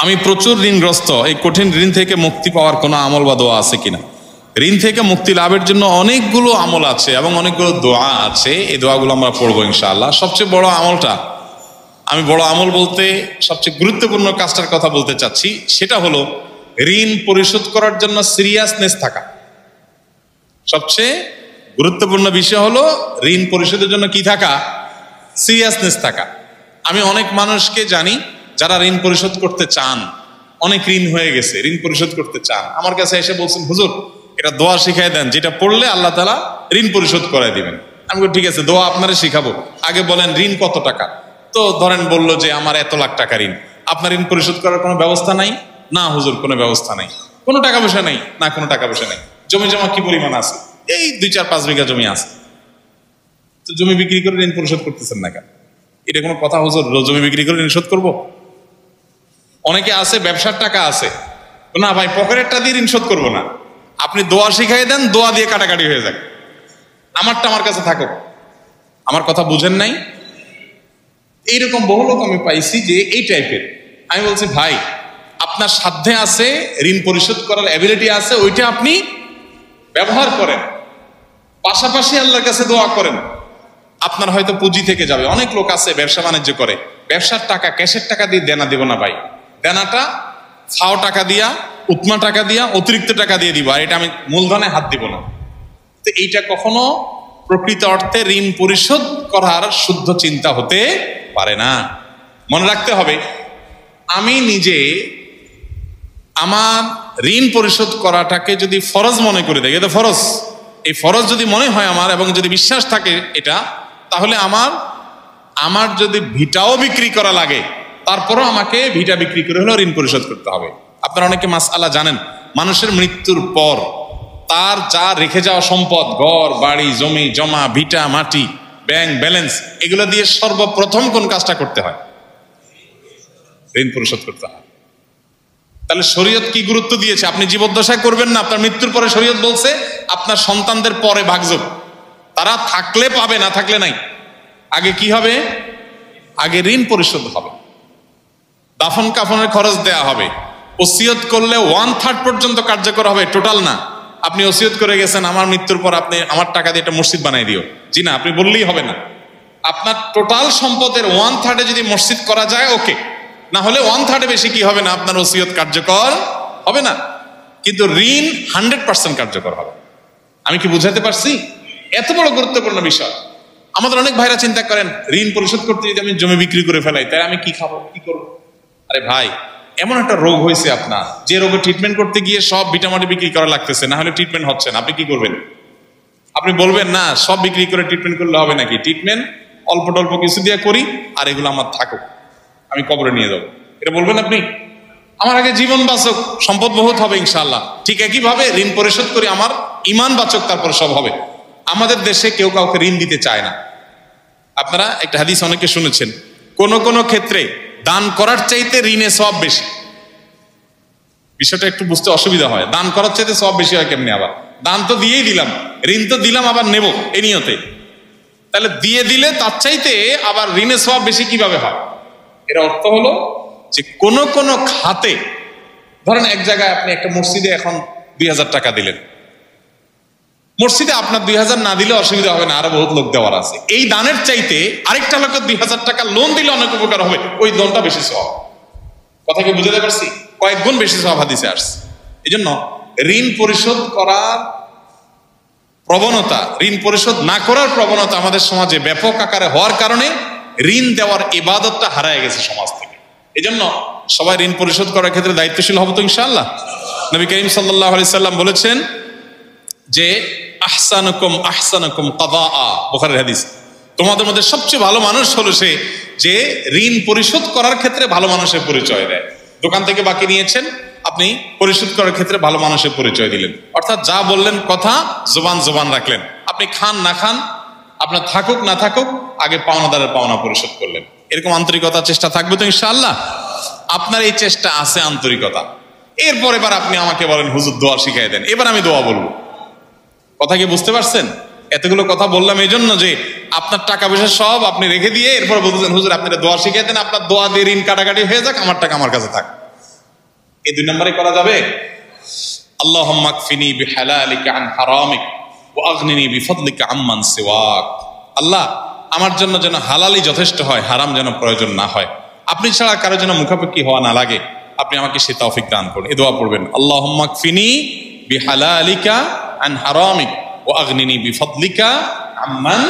আমি প্রচুর ঋণগ্রস্ত, এই কঠিন ঋণ থেকে মুক্তি পাওয়ার কোনো আমল বা দোয়া আছে কিনা? ঋণ থেকে মুক্তি লাভের জন্য অনেকগুলো আমল আছে এবং অনেকগুলো দোয়া আছে। এই দোয়াগুলো আমরা পড়বো ইনশাআল্লাহ। সবচেয়ে বড় আমলটা, আমি বড় আমল বলতে সবচেয়ে গুরুত্বপূর্ণ কাজটার কথা বলতে চাচ্ছি, সেটা হলো ঋণ পরিশোধ করার জন্য সিরিয়াসনেস থাকা। সবচেয়ে গুরুত্বপূর্ণ বিষয় হলো ঋণ পরিশোধের জন্য কি থাকা? সিরিয়াসনেস থাকা। আমি অনেক মানুষকে জানি যারা ঋণ পরিশোধ করতে চান, অনেক ঋণ হয়ে গেছে, ঋণ পরিশোধ করতে চান, আমার কাছে এসে বলছেন, হুজুর এটা দোয়া শিখাই দেন, যেটা পড়লে আল্লাহ তাআলা ঋণ পরিশোধ করাই দিবেন। আমি বলি ঠিক আছে, দোয়া আপনারা শিখাবো, আগে বলেন ঋণ কত টাকা। তো ধরেন বললো যে আমার এত লাখ টাকা ঋণ, আপনার ঋণ পরিশোধ করার কোনো ব্যবস্থা নাই? না হুজুর, কোনো ব্যবস্থা নাই। কোনো টাকা পয়সা নেই? না, কোনো টাকা পয়সা নেই। জমি জমা কি পরিমাণ আছে? এই 2-4-5 বিঘা জমি আছে। তো জমি বিক্রি করে ঋণ পরিশোধ করতেছেন না কেন? এটা কোনো কথা হুজুর? জমি বিক্রি করে ঋণ শোধ করবো? অনেকে আছে ব্যবসার টাকা আছে, না ভাই পকেটেরটা দিয়ে ঋণ শোধ করবো না। আপনি দোয়া শিখাই দেন, দোয়া দিয়ে কাটাকাটি হয়ে যাক, আমারটা আমার কাছে থাকুক। আমার কথা বুঝেন নাই? এইরকম বহু লোক আমি পাইছি যে এই টাইপের। আমি বলছি ভাই, আপনার সাধ্যে আছে, ঋণ পরিশোধ করার অ্যাবিলিটি আছে, ওইটা আপনি ব্যবহার করেন, পাশাপাশি আল্লাহর কাছে দোয়া করেন। আপনার হয়তো পুঁজি থেকে যাবে। অনেক লোক আছে ব্যবসা বাণিজ্য করে, ব্যবসার টাকা ক্যাশের টাকা দিয়ে দেনা দিব না ভাই, দেনাটা ছাও টাকা দিয়া, উৎমা টাকা দিয়া, অতিরিক্ত টাকা দিয়ে দিব, আর এটা আমি মূলধনে হাত দিব না। তো এইটা কখনো প্রকৃত অর্থে ঋণ পরিশোধ করার শুদ্ধ চিন্তা হতে পারে না। মনে রাখতে হবে, আমি নিজে আমার ঋণ পরিশোধ করাটাকে যদি ফরজ মনে করে দেখি, এটা ফরজ, এই ফরজ যদি মনে হয় আমার এবং যদি বিশ্বাস থাকে এটা, তাহলে আমার যদি ভিটাও বিক্রি করা লাগে, তারপরও আমাকে ভিটা বিক্রি করে হলেও ঋণ পরিশোধ করতে হবে। আপনারা অনেকে মাসআলা জানেন, মানুষের মৃত্যুর পর তার যা রেখে যাওয়া সম্পদ, ঘর বাড়ি জমি জমা ভিটা মাটি ব্যাংক ব্যালেন্স, এগুলো দিয়ে সর্বপ্রথম কোন কাজটা করতে হয়? ঋণ পরিশোধ করতে হয়। তাহলে শরীয়ত কি গুরুত্ব দিয়েছে? আপনি জীবদ্দশায় করবেন না, আপনার মৃত্যুর পরে শরীয়ত বলছে আপনার সন্তানদের পরে ভাগযোগ, তারা থাকলে পাবে, না থাকলে নাই। আগে কি হবে? আগে ঋণ পরিশোধ হবে, দাফন কাফনের খরচ দেয়া হবে, ওসিয়ত করলে 1/3 পর্যন্ত কার্যকর হবে, টোটাল না। আপনি ওসিয়ত করে গেছেন আমার মৃত্যুর পর আপনি আমার টাকা দিয়ে একটা মসজিদ বানাই দিও, জি না, আপনি বললেই হবে না। আপনার টোটাল সম্পদের 1/3 যদি মসজিদ করা যায় ওকে, না হলে 1/3 বেশি কি হবে না, আপনার ওসিয়ত কার্যকর হবে না। কিন্তু ঋণ 100% কার্যকর হবে। আমি কি বুঝাতে পারছি? এত বড় গুরুত্বপূর্ণ বিষয়। আমাদের অনেক ভাইরা চিন্তা করেন ঋণ পরিশোধ করতে যদি আমি জমি বিক্রি করে ফেলাই, তাই আমি কি খাবো, কি করবো? আরে ভাই, এমন একটা রোগ হয়েছে আপনার, যে রোগে ট্রিটমেন্ট করতে গিয়ে সব ভিটামাটি বিক্রি করা লাগতেছে, না হলে ট্রিটমেন্ট হচ্ছে না, আপনি কি করবেন? আপনি বলবেন না সব বিক্রি করে ট্রিটমেন্ট করলে হবে নাকি, ট্রিটমেন্ট অল্প টল্প কিছু দিয়ে করি, আর এগুলো আমার থাকুক, আমি কবরে নিয়ে যাবো, এটা বলবেন আপনি? আমার আগে জীবন বাঁচক, সম্পদ বহুত হবে ইনশাআল্লাহ। ঠিক একইভাবে ঋণ পরিশোধ করি, আমার ইমান বাঁচক, তারপর সব হবে। আমাদের দেশে কেউ কাউকে ঋণ দিতে চায় না। আপনারা একটা হাদিস অনেকে শুনেছেন, কোন কোন ক্ষেত্রে দান করার চাইতে ঋণে সওয়াব বেশি। বিষয়টা একটু বুঝতে অসুবিধা হয়, দান করার চাইতে সওয়াব বেশি হয় কেমনি? আবার দান তো দিয়েই দিলাম, ঋণ তো দিলাম আবার নেব এই নিয়তে, তাহলে দিয়ে দিলে তার চাইতে আবার ঋণে সওয়াব বেশি কিভাবে হয়? এর অর্থ হলো যে কোন কোন খাতে, ধরেন এক জায়গায় আপনি একটা মসজিদে এখন 2000 টাকা দিলেন, মসজিদে আপনার 2000 না দিলে অসুবিধা হবে না, আরো বহুত লোক দেওয়ার আছে, এই দানের চাইতে আরেকটা লোক 2000 টাকা লোন দিলে অনেক উপকার হবে, ওই লোনটা বেশি সওয়াব। কথা কি বুঝতে পারছি? কয়েক গুণ বেশি সওয়াব হাদিসে আসছে। এই জন্য ঋণ পরিশোধ করার প্রবণতা, ঋণ পরিশোধ না করার প্রবণতা আমাদের সমাজে ব্যাপক আকারে হওয়ার কারণে ঋণ দেওয়ার ইবাদতটা হারায় গেছে সমাজ থেকে। এই জন্য সবাই ঋণ পরিশোধ করার ক্ষেত্রে দায়িত্বশীল হব তো ইনশাআল্লাহ। নবী করিম সাল্লাল্লাহু আলাইহি সাল্লাম বলেছেন যে আহসানুকুম আহসানুকুম কাদাআ, বুখারীর হাদিস, তোমাদের মধ্যে সবচেয়ে ভালো মানুষ হলো সে যে ঋণ পরিশোধ করার ক্ষেত্রে ভালো মানুষের পরিচয় দেয়। দোকান থেকে বাকি নিয়েছেন, আপনি পরিশোধ করার ক্ষেত্রে ভালো মানুষের পরিচয় দিলেন, অর্থাৎ যা বললেন কথা জবান রাখলেন। আপনি খান না খান, আপনার থাকুক না থাকুক, আগে পাওনাদারের পাওনা পরিশোধ করলেন। এরকম আন্তরিকতার চেষ্টা থাকবে তো ইনশাআল্লাহ? আপনার এই চেষ্টা আছে, আন্তরিকতা। এরপর এবার আপনি আমাকে বলেন হুজুর দোয়া শিখাই দেন, এবার আমি দোয়া বলবো। কথা কি বুঝতে পারছেন? এতগুলো কথা বললাম এই জন্য যে আপনার টাকা পয়সা সব আপনি রেখে দিয়ে এরপর বলতেছেন হুজুর আপনি দোয়া শিখাই দেন, আপনার দোয়া দিয়ে ঋণ কাটাকাটি হয়ে যাক, আমার টাকা আমার কাছে থাক। এই 2 নম্বরে করা যাবে। আল্লাহুম্মা কফিনি বিহালালিকা আন হারামিক ওয়া আগনিনি বিফদলিকা আম্মান সিওয়াক। আল্লাহ, আমার জন্য যেন হালালি যথেষ্ট হয়, হারাম যেন প্রয়োজন না হয়, আপনি ছাড়া কারো যেন মুখাপেক্ষি হওয়া না লাগে, আপনি আমাকে সে তৌফিক দান করুন। এই দোয়া পড়বেন, আল্লাহুম্মা কফিনি বিহালালিকা আন হারামিক ওয়া আগনিনি বিফদলিকা আম্মান